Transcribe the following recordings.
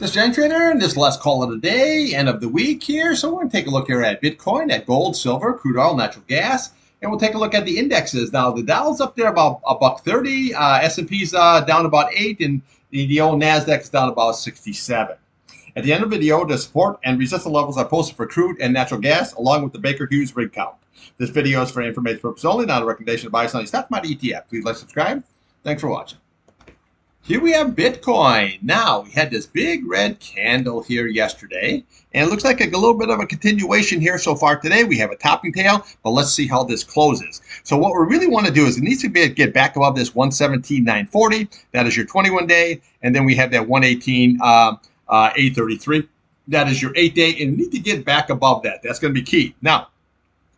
Mr. Irontrader, and this last call of the day, end of the week here. So we're going to take a look here at Bitcoin, at gold, silver, crude oil, natural gas, and we'll take a look at the indexes. Now the Dow's up there about $1.30, S&P's down about 8, and the old Nasdaq is down about 67. At the end of the video, the support and resistance levels are posted for crude and natural gas, along with the Baker Hughes rig count. This video is for information purposes only, not a recommendation to buy or sell any stock commodity ETF. Please like, subscribe. Thanks for watching. Here we have Bitcoin. Now, we had this big red candle here yesterday, and it looks like a little bit of a continuation here so far today. We have a topping tail, but let's see how this closes. So what we really want to do is it needs to get back above this 117,940. That is your 21-day, and then we have that 118,833. That is your 8-day, and you need to get back above that. That's going to be key. Now,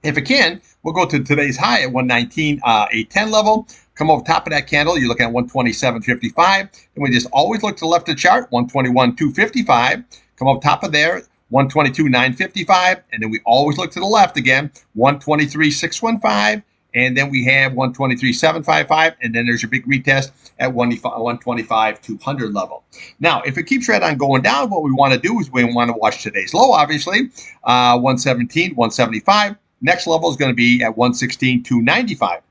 if it can, we'll go to today's high at 119,810 level. Come over top of that candle, you're looking at 127.55. And we just always look to the left of the chart, 121.255. Come over top of there, 122.955. And then we always look to the left again, 123.615. And then we have 123.755. And then there's your big retest at 125.200 level. Now, if it keeps right on going down, what we want to do is we want to watch today's low, obviously, 117, 175. Next level is going to be at 116.295.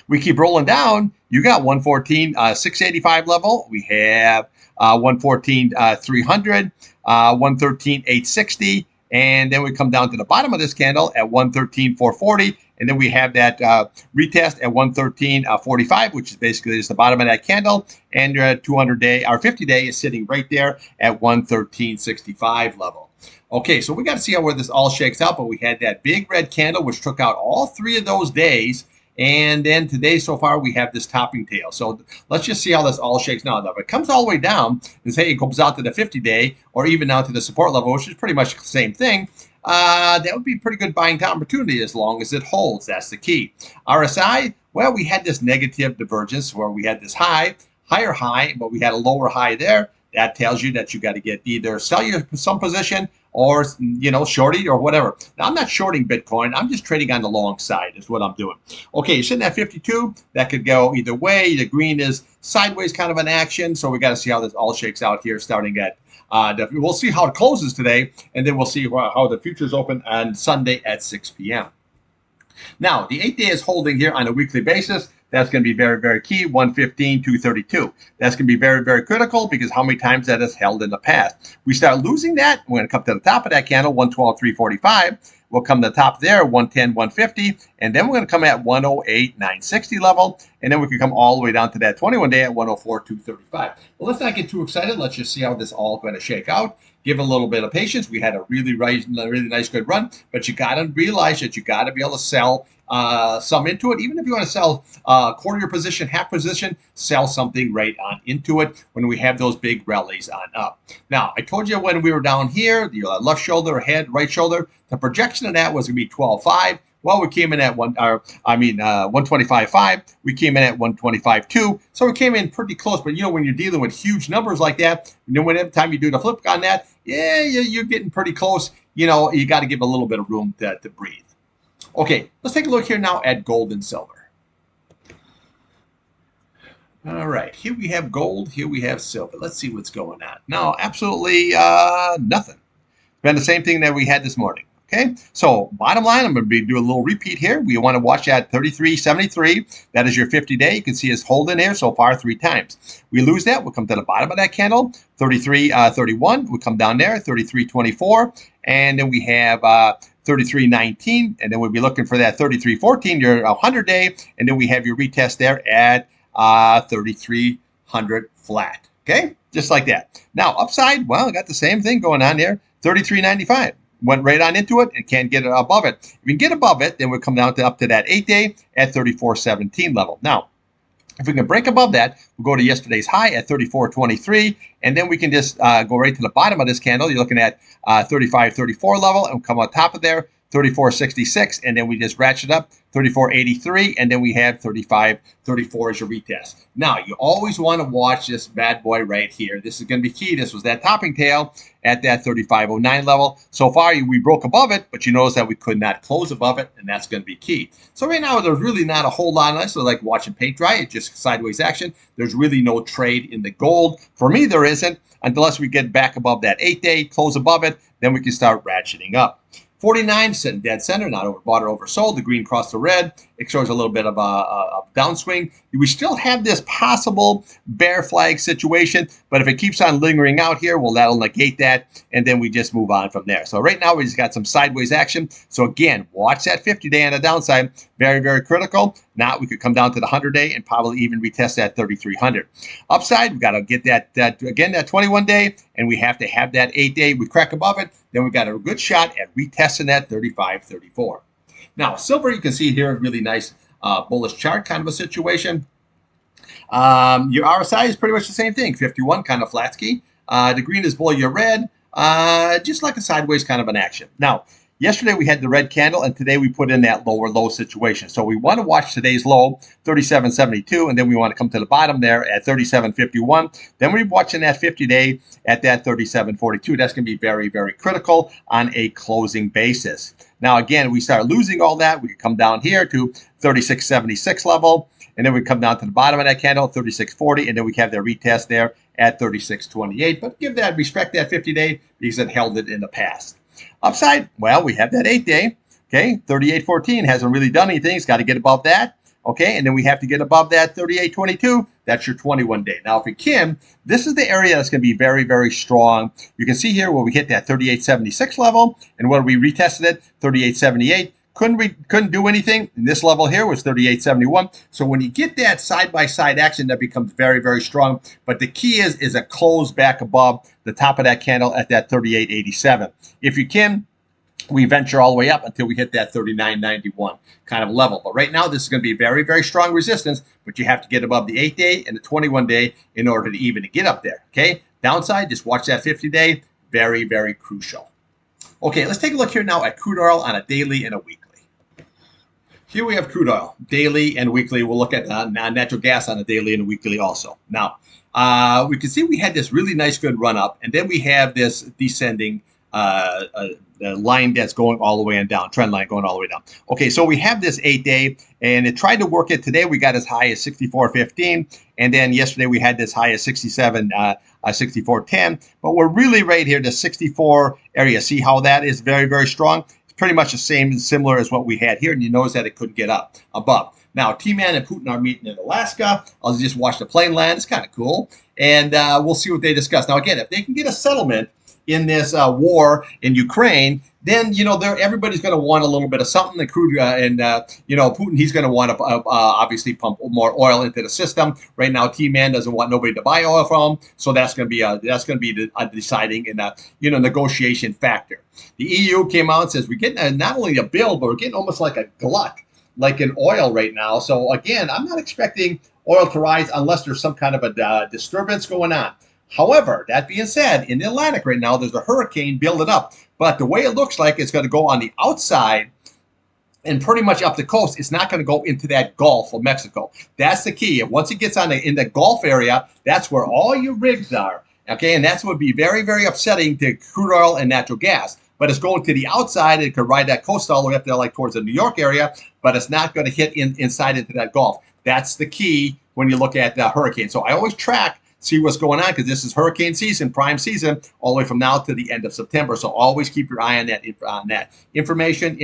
We keep rolling down. You got 114,685 level. We have 114,300, 113,860, and then we come down to the bottom of this candle at 113,440, and then we have that retest at 113,45, which is basically just the bottom of that candle, and your 200-day, our 50-day is sitting right there at 113.65 level. Okay, so we got to see where this all shakes out, but we had that big red candle which took out all three of those days. And then today, so far, we have this topping tail. So let's just see how this all shakes out. Now, if it comes all the way down and say it goes out to the 50-day or even out to the support level, which is pretty much the same thing, that would be a pretty good buying opportunity as long as it holds. That's the key. RSI, well, we had this negative divergence where we had this higher high, but we had a lower high there. That tells you that you got to get either sell some position or, short it or whatever. Now, I'm not shorting Bitcoin. I'm just trading on the long side is what I'm doing. Okay, you're sitting at 52. That could go either way. The green is sideways kind of an action. So we got to see how this all shakes out here starting at, we'll see how it closes today, and then we'll see how the futures open on Sunday at 6 p.m. Now, the 8-day is holding here on a weekly basis. That's going to be very, very key, 115,232. That's going to be very, very critical because how many times that has held in the past. We start losing that, we're going to come to the top of that candle, 112,345. We'll come to the top there, 110,150, and then we're going to come at 108,960 level, and then we can come all the way down to that 21-day at 104,235. Well, let's not get too excited. Let's just see how this all going to shake out. Give a little bit of patience. We had a really nice, good run, but you got to realize that you got to be able to sell some into it. Even if you want to sell quarter your position, half position, sell something right on into it when we have those big rallies on up. Now, I told you when we were down here, the left shoulder, head, right shoulder, the projection of that was going to be 12.5. Well, we came in at 125.5. We came in at 125.2. So we came in pretty close. But when you're dealing with huge numbers like that, whenever time you do the flip on that, yeah, you're getting pretty close. You got to give a little bit of room to breathe. Okay, let's take a look here now at gold and silver. All right, here we have gold, here we have silver. Let's see what's going on. No, absolutely nothing. It's been the same thing that we had this morning. Okay, so bottom line, I'm going to do a little repeat here. We want to watch at 33.73. That is your 50-day. You can see it's holding there so far 3 times. We lose that, we'll come to the bottom of that candle, 33.31. We come down there, 33.24, and then we have 33.19, and then we'll be looking for that 33.14, your 100-day, and then we have your retest there at 3,300 flat. Okay, just like that. Now upside, well, I got the same thing going on there, 33.95. Went right on into it and can't get it above it. If we can get above it, then we'll come down to up to that 8-day at 34.17 level. Now, if we can break above that, we'll go to yesterday's high at 34.23, and then we can just go right to the bottom of this candle. You're looking at 35.34 level, and we'll come on top of there, 34.66, and then we just ratchet up 34.83, and then we have 35.34 as your retest. Now, you always want to watch this bad boy right here. This is going to be key. This was that topping tail at that 35.09 level. So far, we broke above it, but you notice that we could not close above it, and that's going to be key. So right now, there's really not a whole lot on this. So like watching paint dry, it's just sideways action. There's really no trade in the gold. For me, there isn't, unless we get back above that 8-day, close above it, then we can start ratcheting up. 49 sitting dead center, not overbought or oversold. The green crossed the red. It shows a little bit of a downswing. We still have this possible bear flag situation, but if it keeps on lingering out here, well, that'll negate that, and then we just move on from there. So right now, we just got some sideways action. So again, watch that 50-day on the downside. Very, very critical. Now we could come down to the 100-day and probably even retest that 3,300. Upside, we got to get that 21-day, and we have to have that 8-day. We crack above it, then we got a good shot at retesting that 35.34. Now, silver, you can see here, a really nice bullish chart kind of a situation. Your RSI is pretty much the same thing, 51, kind of flat ski. The green is below your red, just like a sideways kind of an action. Now, yesterday we had the red candle, and today we put in that lower low situation. So we want to watch today's low, 37.72, and then we want to come to the bottom there at 37.51. Then we're watching that 50-day at that 37.42. That's going to be very, very critical on a closing basis. Now, again, we start losing all that. We can come down here to 36.76 level, and then we come down to the bottom of that candle, 36.40, and then we have the retest there at 36.28. But respect that 50-day because it held it in the past. Upside, well, we have that 8-day, okay, 38.14 hasn't really done anything. It's got to get above that, okay, and then we have to get above that 38.22. That's your 21-day. Now, if we can, this is the area that's going to be very, very strong. You can see here where we hit that 38.76 level, and where we retested it, 38.78. Couldn't do anything. And this level here was 38.71. So when you get that side-by-side action, that becomes very, very strong. But the key is a close back above the top of that candle at that 38.87. If you can, we venture all the way up until we hit that 39.91 kind of level. But right now, this is going to be very, very strong resistance, but you have to get above the 8-day and the 21-day in order to even get up there, okay? Downside, just watch that 50-day. Very, very crucial. Okay, let's take a look here now at crude oil on a daily and a weekly. Here we have crude oil, daily and weekly. We'll look at natural gas on a daily and a weekly also. Now, we can see we had this really nice good run up, and then we have this descending line that's going all the way and down, trend line going all the way down. Okay, so we have this 8-day, and it tried to work it today. We got as high as 64.15, and then yesterday we had this high as 64.10. But we're really right here, the 64 area. See how that is very, very strong? Pretty much the same, similar as what we had here, and you notice that it couldn't get up above. Now, T-Man and Putin are meeting in Alaska. I'll just watch the plane land. It's kind of cool, and we'll see what they discuss. Now, again, if they can get a settlement in this war in Ukraine, then everybody's going to want a little bit of something. The crude Putin, he's going to want to obviously pump more oil into the system. Right now, T-Man doesn't want nobody to buy oil from him, so that's going to be a deciding and negotiation factor. The EU came out and says we're getting not only a bill, but we're getting almost like a glut, like in oil right now. So again, I'm not expecting oil to rise unless there's some kind of a disturbance going on. However, that being said, in the Atlantic right now, there's a hurricane building up. But the way it looks like it's going to go on the outside and pretty much up the coast, it's not going to go into that Gulf of Mexico. That's the key. And once it gets in the Gulf area, that's where all your rigs are. Okay, and that's what would be very, very upsetting to crude oil and natural gas. But it's going to the outside. It could ride that coast all the way up there, like towards the New York area, but it's not going to hit inside into that Gulf. That's the key when you look at the hurricane. So I always track, see what's going on, because this is hurricane season, prime season, all the way from now to the end of September. So always keep your eye on that. Information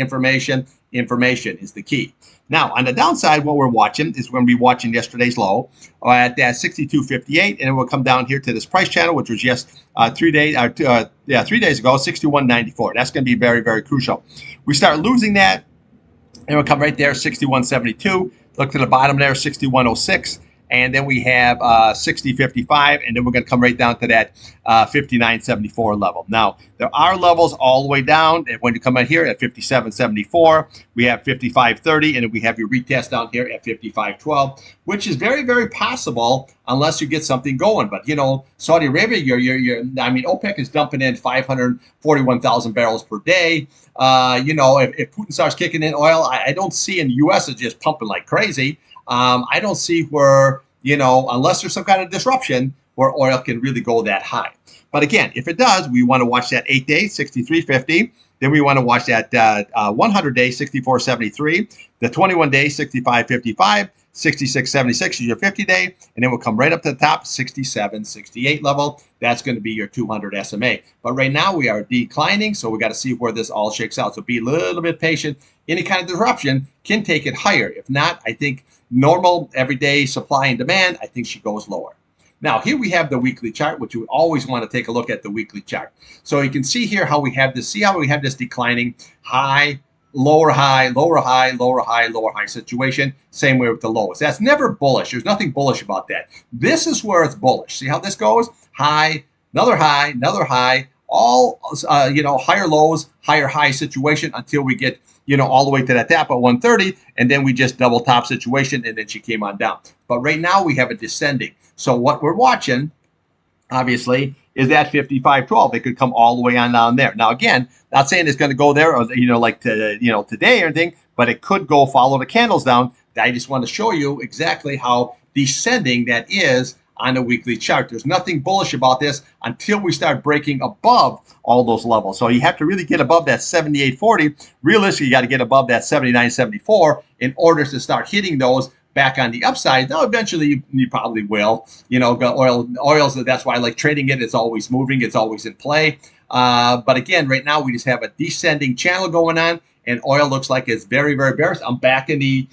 is the key. Now, on the downside, what we're watching is we're going to be watching yesterday's low at that 62.58, and it will come down here to this price channel, which was just 3 days ago, 61.94. That's going to be very, very crucial. We start losing that, and we'll come right there, 61.72. Look to the bottom there, 61.06. And then we have 60.55, and then we're going to come right down to that 59.74 level. Now, There are levels all the way down. And when you come out here at 57.74, we have 55.30, and we have your retest down here at 55.12, which is very, very possible unless you get something going. But you know, Saudi Arabia, I mean, OPEC is dumping in 541,000 barrels per day. You know, if Putin starts kicking in oil, I don't see, in the U.S. is just pumping like crazy. I don't see where, you know, unless there's some kind of disruption, where oil can really go that high. But again, if it does, we want to watch that 8-day, 63.50. Then we want to watch that 100-day, 64.73. The 21-day, 65.55. 66.76 is your 50-day. And then we'll come right up to the top, 67.68 level. That's going to be your 200 SMA. But right now we are declining, so we got to see where this all shakes out. So be a little bit patient. Any kind of disruption can take it higher. If not, I think normal everyday supply and demand, I think she goes lower. Now, here we have the weekly chart, which we always want to take a look at the weekly chart. So you can see here how we have this, see how we have this declining high, lower high, lower high, lower high, lower high situation. Same way with the lowest. That's never bullish. There's nothing bullish about that. This is where it's bullish. See how this goes? High, another high, all, you know, higher lows, higher high situation until we get, you know, all the way to that tap at 130, and then we just double top situation, and then she came on down. But right now we have a descending. So what we're watching, obviously, is that 55.12. It could come all the way on down there. Now, again, not saying it's going to go there, or, you know, like to, you know, today or anything, but it could go follow the candles down. I just want to show you exactly how descending that is on the weekly chart. There's nothing bullish about this until we start breaking above all those levels. So you have to really get above that 78.40. Realistically, you got to get above that 79.74 in order to start hitting those back on the upside. Now, eventually, you probably will. You know, oils, that's why I like trading it. It's always moving. It's always in play. But again, right now, we just have a descending channel going on, and oil looks like it's very, very bearish. I'm back in the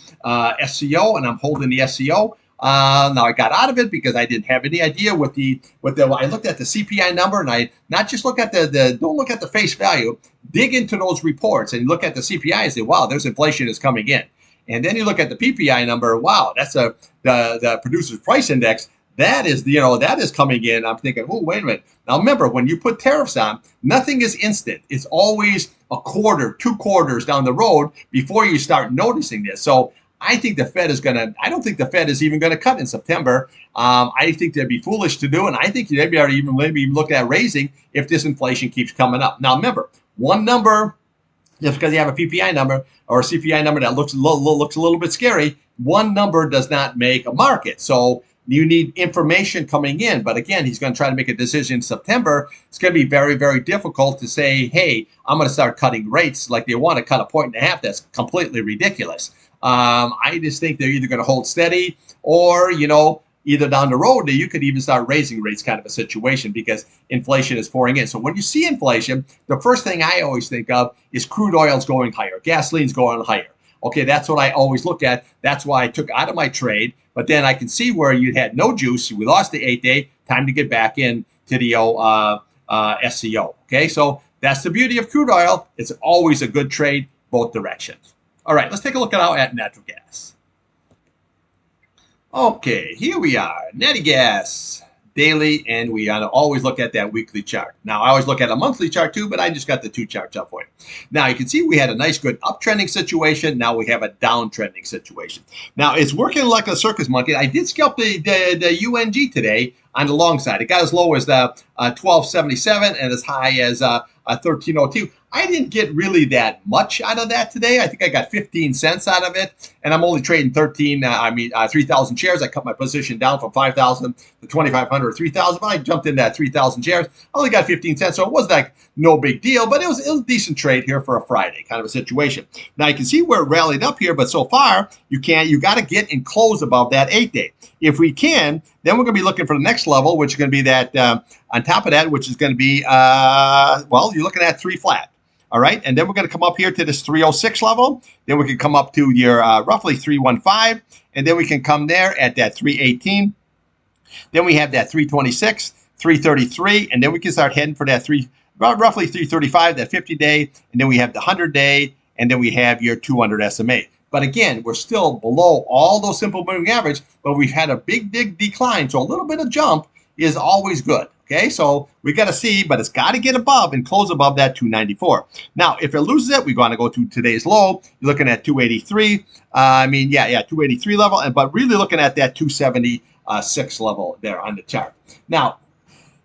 SCO, and I'm holding the SCO. Now I got out of it because I didn't have any idea what I looked at the CPI number, and I not just look at don't look at the face value, dig into those reports and look at the CPI and say, wow, there's inflation is coming in. And then you look at the PPI number, wow, that's the producer's price index. That is, you know, that is coming in. I'm thinking, oh, wait a minute. Now remember, when you put tariffs on, nothing is instant. It's always a quarter, 2 quarters down the road before you start noticing this. So I think the Fed is I don't think the Fed is even going to cut in September. I think they'd be foolish to do, and I think they'd be maybe even look at raising if this inflation keeps coming up. Now remember, one number, just because you have a PPI number or a CPI number that looks a little bit scary, one number does not make a market. So you need information coming in. But again, he's going to try to make a decision in September. It's going to be very, very difficult to say, hey, I'm going to start cutting rates like they want to cut 1.5 points. That's completely ridiculous. I just think they're either going to hold steady or, you know, either down the road you could even start raising rates, kind of a situation, because inflation is pouring in. So when you see inflation, the first thing I always think of is crude oil's going higher, gasoline's going higher. Okay, that's what I always look at. That's why I took out of my trade. But then I can see where you had no juice. We lost the 8-day. Time to get back in to the SCO. Okay, so that's the beauty of crude oil. It's always a good trade, both directions. All right, let's take a look at natural gas. Okay, here we are, Natgas daily, and we always look at that weekly chart. Now, I always look at a monthly chart too, but I just got the 2 charts up for you. Now, you can see we had a nice, good uptrending situation. Now we have a downtrending situation. Now, it's working like a circus monkey. I did scalp the UNG today on the long side. It got as low as 1277 and as high as 1302. I didn't get really that much out of that today. I think I got 15 cents out of it, and I'm only trading 3,000 shares. I cut my position down from 5,000 to 2,500 or 3,000, but I jumped in that 3,000 shares. I only got 15 cents, so it was like no big deal, but it was a decent trade here for a Friday kind of a situation. Now you can see where it rallied up here, but so far you got to get and close above that 8-day. If we can, then we're going to be looking for the next level, which is going to be that on top of that, which is going to be well, you're looking at 3 flat. All right, and then we're going to come up here to this 306 level. Then we can come up to your roughly 315, and then we can come there at that 318. Then we have that 326, 333, and then we can start heading for that roughly 335, that 50-day, and then we have the 100-day, and then we have your 200 SMA. But again, we're still below all those simple moving average, but we've had a big decline, so a little bit of jump is always good. Okay, so we got to see, but it's got to get above and close above that 294. Now, if it loses it, we're going to go to today's low. You're looking at 283. 283 level, but really looking at that 276 level there on the chart. Now,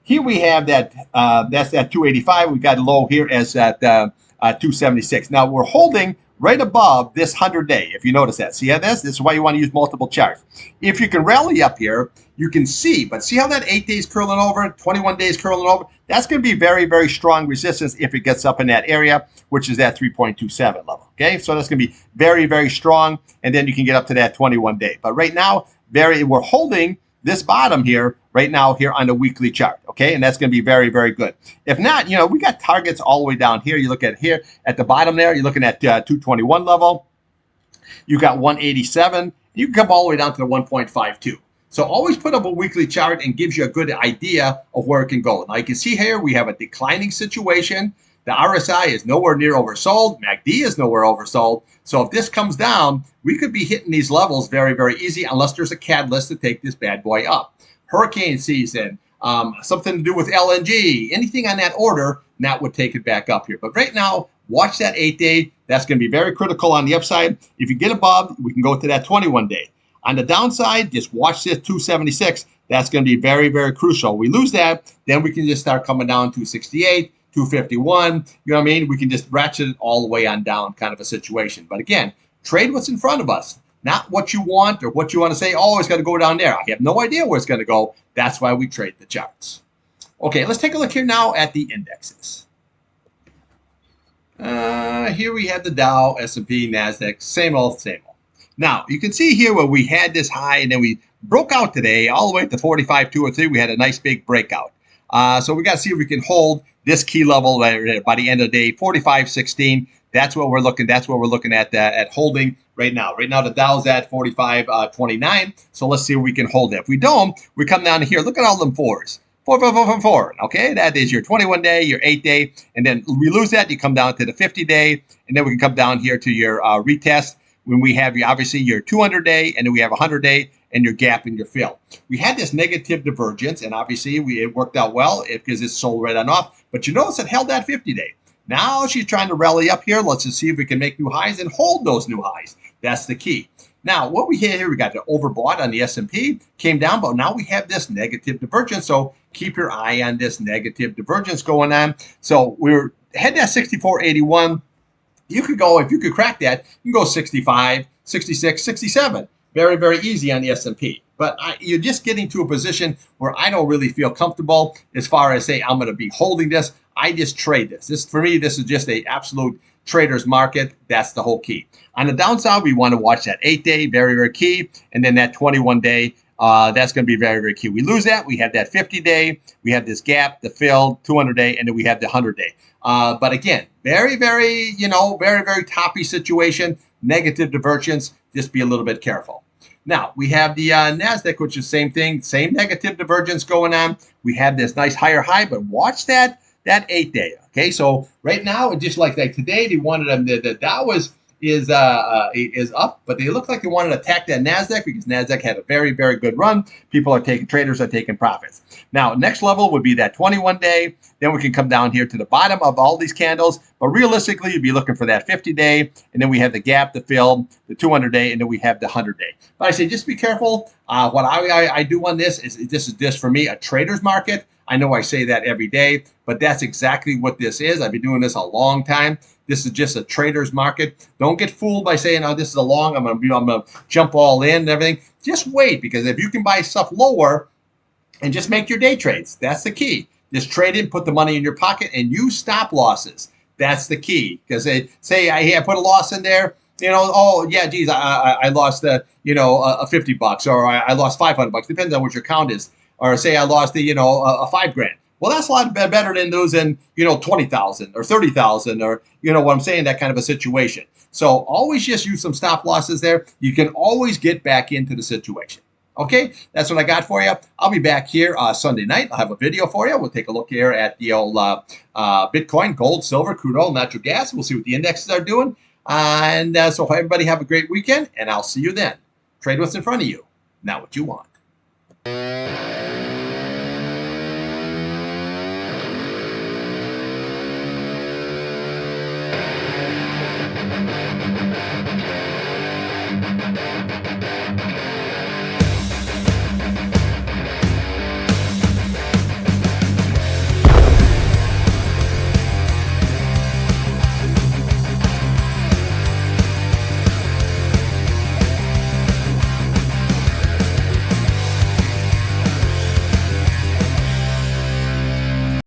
here we have that, that's that 285. We got low here as that 276. Now, we're holding right above this 100-day, if you notice that. See how this is why you want to use multiple charts. If you can rally up here, you can see, but see how that 8 days curling over, 21 days curling over? That's going to be very, very strong resistance if it gets up in that area, which is that 3.27 level. Okay, so that's going to be very, very strong, and then you can get up to that 21-day. But right now, we're holding this bottom here right now here on the weekly chart, okay? And that's going to be very, very good. If not, we got targets all the way down here. You look at here at the bottom there, you're looking at 221 level. You got 187. You can come all the way down to the 1.52. So always put up a weekly chart and gives you a good idea of where it can go. Now you can see here we have a declining situation. The RSI is nowhere near oversold. MACD is nowhere oversold. So if this comes down, we could be hitting these levels very, very easy unless there's a catalyst to take this bad boy up. Hurricane season, something to do with LNG, anything on that order, that would take it back up here. But right now, watch that 8-day. That's going to be very critical on the upside. If you get above, we can go to that 21-day. On the downside, just watch this 276. That's going to be very, very crucial. We lose that, then we can just start coming down to 268. 251, you know what I mean? We can just ratchet it all the way on down kind of a situation. But again, trade what's in front of us, not what you want or what you want to say, oh, it's got to go down there. I have no idea where it's going to go. That's why we trade the charts. Okay, let's take a look here now at the indexes. Here we have the Dow, S&P, NASDAQ, same old, same old. Now, you can see here where we had this high and then we broke out today all the way to 45.203. We had a nice big breakout. So we got to see if we can hold this key level by the end of the day, 45.16. That's what we're looking. That's what we're looking at holding right now. Right now, the Dow's at 45.29. So let's see if we can hold it. If we don't, we come down here. Look at all them fours. 4, 4, 4, 4, 4. Okay, that is your 21-day, your 8-day, and then we lose that. You come down to the 50-day, and then we can come down here to your retest. When we have obviously your 200-day, and then we have a 100-day, and your gap and your fill. We had this negative divergence, and obviously it worked out well because it's sold right on off. But you notice it held that 50-day. Now she's trying to rally up here. Let's just see if we can make new highs and hold those new highs. That's the key. Now, what we had here, we got the overbought on the S&P, came down, but now we have this negative divergence. So keep your eye on this negative divergence going on. So we're heading at 64.81. You could go, if you could crack that, you can go 65, 66, 67. Very, very easy on the S&P. But you're just getting to a position where I don't really feel comfortable as far as say I'm going to be holding this. I just trade this. For me, this is just an absolute trader's market. That's the whole key. On the downside, we want to watch that 8-day, very, very key. And then that 21-day, that's going to be very, very key. We lose that. We have that 50-day. We have this gap, the fill, 200-day, and then we have the 100-day. But again, very, very, very, very toppy situation, negative divergence. Just be a little bit careful. Now, we have the NASDAQ, which is the same thing, same negative divergence going on. We have this nice higher high, but watch that 8-day. Okay, so right now, just like today, they wanted them, the Dow is up, but they look like they wanted to attack that NASDAQ because NASDAQ had a very, very good run. Traders are taking profits. Now, next level would be that 21-day. Then we can come down here to the bottom of all these candles. But realistically, you'd be looking for that 50-day. And then we have the gap, the fill, the 200-day, and then we have the 100-day. But I say just be careful. What I do on this is this for me, a trader's market. I know I say that every day, but that's exactly what this is. I've been doing this a long time. This is just a trader's market. Don't get fooled by saying, oh, this is a long, I'm gonna jump all in and everything. Just wait, because if you can buy stuff lower and just make your day trades, that's the key. Just trade in, put the money in your pocket, and use stop losses. That's the key. Because say I put a loss in there, oh yeah, geez, I lost a $50 or I lost $500. Depends on what your count is. Or say I lost a $5,000. Well, that's a lot better than losing, 20,000 or 30,000 or, what I'm saying, that kind of a situation. So always just use some stop losses there. You can always get back into the situation. Okay, that's what I got for you. I'll be back here Sunday night. I'll have a video for you. We'll take a look here at the old Bitcoin, gold, silver, crude oil, natural gas. We'll see what the indexes are doing. And so everybody have a great weekend, and I'll see you then. Trade what's in front of you, not what you want.